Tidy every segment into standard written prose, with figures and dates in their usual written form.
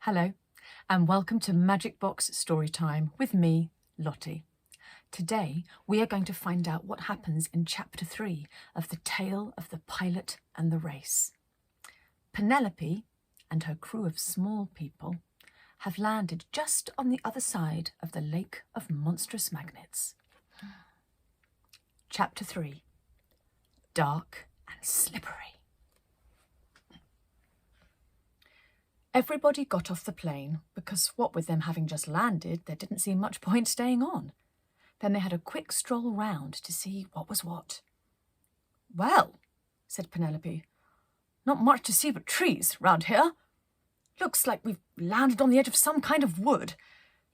Hello, and welcome to Magic Box Storytime with me, Lottie. Today, we are going to find out what happens in Chapter 3 of The Tale of the Pilot and the Race. Penelope and her crew of small people have landed just on the other side of the Lake of Monstrous Magnets. Chapter 3, Dark and Slippery. Everybody got off the plane because, what with them having just landed, there didn't seem much point staying on. Then they had a quick stroll round to see what was what. "Well," said Penelope, "not much to see but trees round here. Looks like we've landed on the edge of some kind of wood.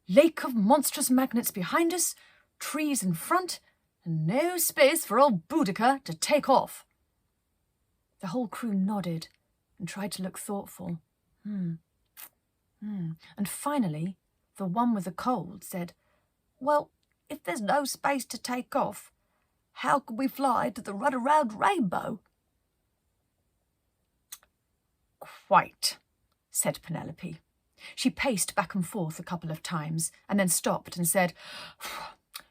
Lake of Monstrous Magnets behind us, trees in front, and no space for old Boudica to take off." The whole crew nodded and tried to look thoughtful. And finally, the one with the cold said, "Well, if there's no space to take off, how could we fly to the Runaround Rainbow?" "Quite," said Penelope. She paced back and forth a couple of times and then stopped and said,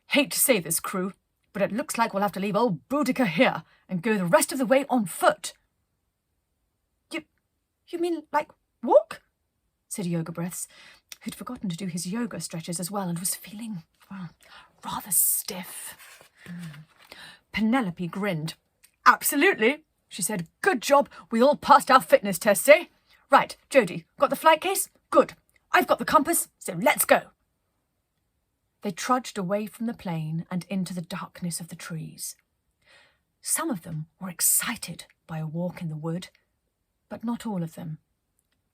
"Hate to say this, crew, but it looks like we'll have to leave old Boudica here and go the rest of the way on foot." You mean like walk?" said Yoga Breaths, who'd forgotten to do his yoga stretches as well and was feeling rather stiff. Penelope grinned. "Absolutely," she said. "Good job. We all passed our fitness tests, eh? Right, Jodie, got the flight case? Good. I've got the compass, so let's go." They trudged away from the plane and into the darkness of the trees. Some of them were excited by a walk in the wood, but not all of them,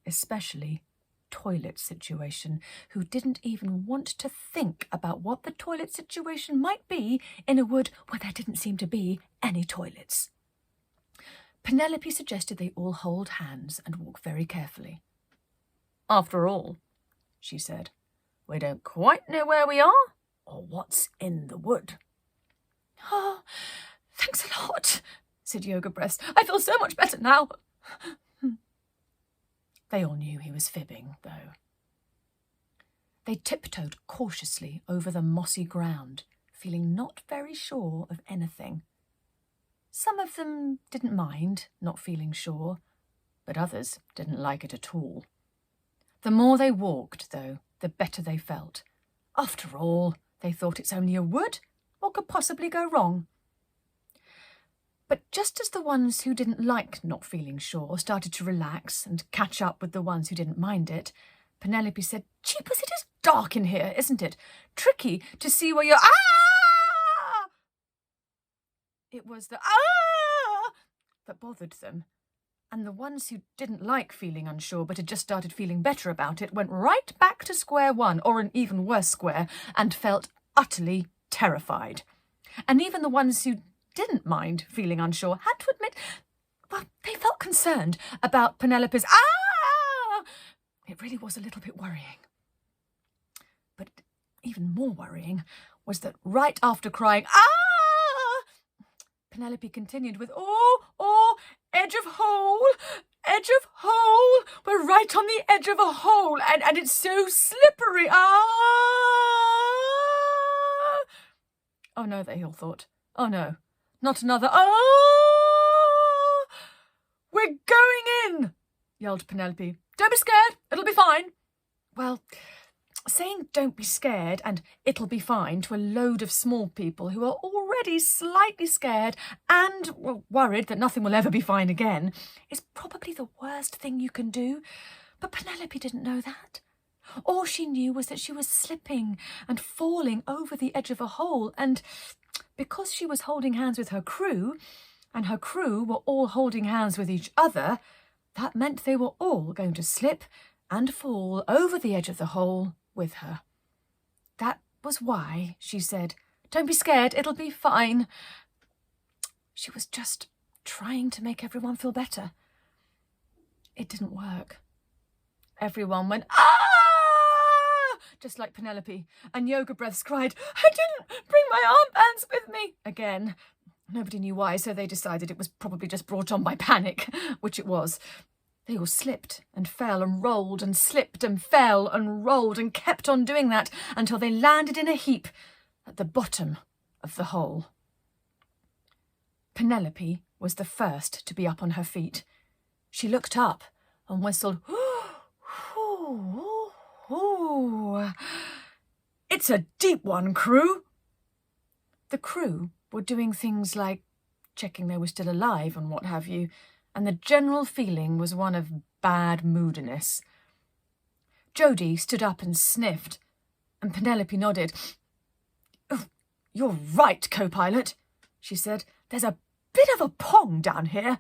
especially Toilet Situation, who didn't even want to think about what the toilet situation might be in a wood where there didn't seem to be any toilets. Penelope suggested they all hold hands and walk very carefully. "After all," she said, "we don't quite know where we are or what's in the wood." "Oh, thanks a lot," said Yoga Breaths. "I feel so much better now." They all knew he was fibbing, though. They tiptoed cautiously over the mossy ground, feeling not very sure of anything. Some of them didn't mind not feeling sure, but others didn't like it at all. The more they walked, though, the better they felt. After all, they thought it's only a wood. What could possibly go wrong? But just as the ones who didn't like not feeling sure started to relax and catch up with the ones who didn't mind it, Penelope said, "Jeepers, it is dark in here, isn't it? Tricky to see where you're—" "Ah!" It was the "ah!" that bothered them, and the ones who didn't like feeling unsure but had just started feeling better about it went right back to square one, or an even worse square, and felt utterly terrified. And even the ones who didn't mind feeling unsure had to admit, well, they felt concerned about Penelope's "ah!" It really was a little bit worrying. But even more worrying was that right after crying "ah!" Penelope continued with "oh, edge of hole, we're right on the edge of a hole, and it's so slippery, ah!" Oh no, they all thought. Oh no. Not another "ah!" "We're going in," yelled Penelope. "Don't be scared, it'll be fine." Well, saying "don't be scared" and "it'll be fine" to a load of small people who are already slightly scared and worried that nothing will ever be fine again is probably the worst thing you can do. But Penelope didn't know that. All she knew was that she was slipping and falling over the edge of a hole, and because she was holding hands with her crew, and her crew were all holding hands with each other, that meant they were all going to slip and fall over the edge of the hole with her. That was why she said, "Don't be scared, it'll be fine." She was just trying to make everyone feel better. It didn't work. Everyone went, "Ah!" just like Penelope, and Yoga Breaths cried, "I didn't bring my armbands with me," again. Nobody knew why, so they decided it was probably just brought on by panic, which it was. They all slipped and fell and rolled and slipped and fell and rolled and kept on doing that until they landed in a heap at the bottom of the hole. Penelope was the first to be up on her feet. She looked up and whistled, "Ooh, it's a deep one, crew." The crew were doing things like checking they were still alive and what have you, and the general feeling was one of bad moodiness. Jodie stood up and sniffed, and Penelope nodded. "Oh, you're right, co-pilot," she said. "There's a bit of a pong down here."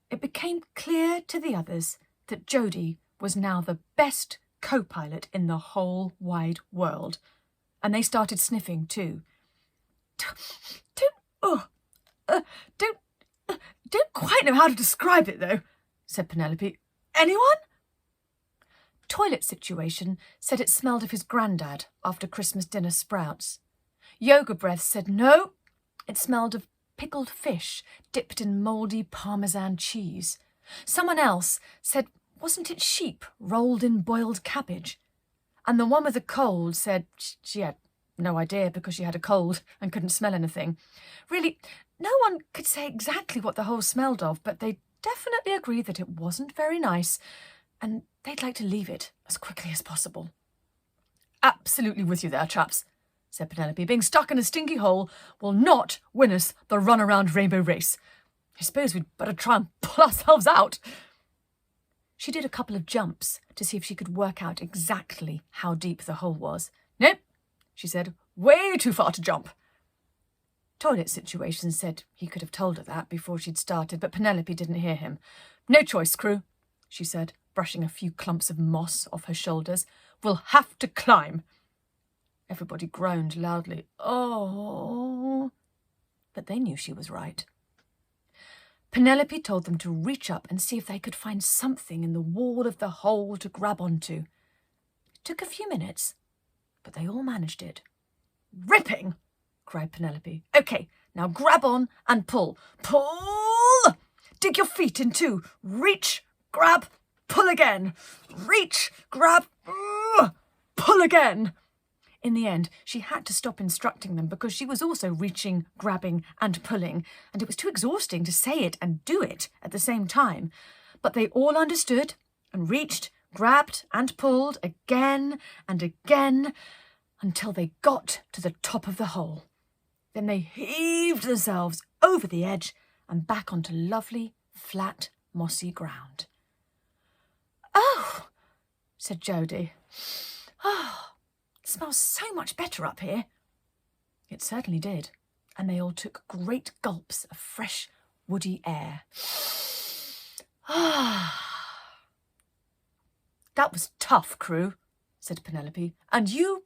It became clear to the others that Jodie was now the best co-pilot in the whole wide world, and they started sniffing too. Don't quite know how to describe it, though," said Penelope. "Anyone?" Toilet Situation said it smelled of his granddad after Christmas dinner sprouts. Yoga Breath said no, it smelled of pickled fish dipped in mouldy Parmesan cheese. Someone else said, wasn't it sheep rolled in boiled cabbage? And the one with the cold said she had no idea because she had a cold and couldn't smell anything. Really, no one could say exactly what the hole smelled of, but they definitely agreed that it wasn't very nice, and they'd like to leave it as quickly as possible. "Absolutely with you there, chaps," said Penelope. "Being stuck in a stinky hole will not win us the run-around rainbow race. I suppose we'd better try and pull ourselves out." She did a couple of jumps to see if she could work out exactly how deep the hole was. "Nope," she said. "Way too far to jump." Toilet Situation said he could have told her that before she'd started, but Penelope didn't hear him. "No choice, crew," she said, brushing a few clumps of moss off her shoulders. "We'll have to climb." Everybody groaned loudly. "Oh." But they knew she was right. Penelope told them to reach up and see if they could find something in the wall of the hole to grab onto. It took a few minutes, but they all managed it. "Ripping!" cried Penelope. "OK, now grab on and pull. Pull! Dig your feet in two. Reach, grab, pull again. Reach, grab, pull again." In the end, she had to stop instructing them because she was also reaching, grabbing and pulling, and it was too exhausting to say it and do it at the same time. But they all understood and reached, grabbed and pulled again and again until they got to the top of the hole. Then they heaved themselves over the edge and back onto lovely, flat, mossy ground. "Oh," said Jodie. "Oh. It smells so much better up here." It certainly did, and they all took great gulps of fresh, woody air. "That was tough, crew," said Penelope. "And you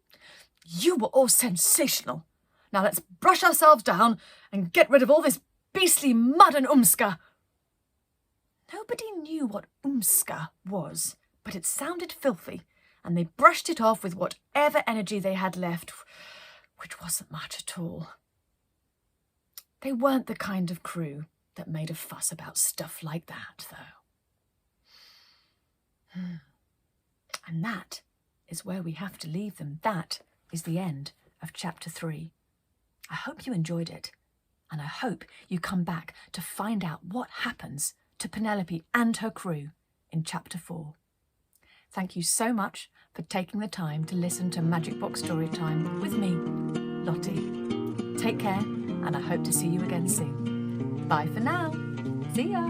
were all sensational. Now let's brush ourselves down and get rid of all this beastly mud and umska." Nobody knew what umska was, but it sounded filthy, and they brushed it off with whatever energy they had left, which wasn't much at all. They weren't the kind of crew that made a fuss about stuff like that, though. And that is where we have to leave them. That is the end of Chapter 3. I hope you enjoyed it, and I hope you come back to find out what happens to Penelope and her crew in Chapter 4. Thank you so much for taking the time to listen to Magic Box Storytime with me, Lottie. Take care, and I hope to see you again soon. Bye for now. See ya.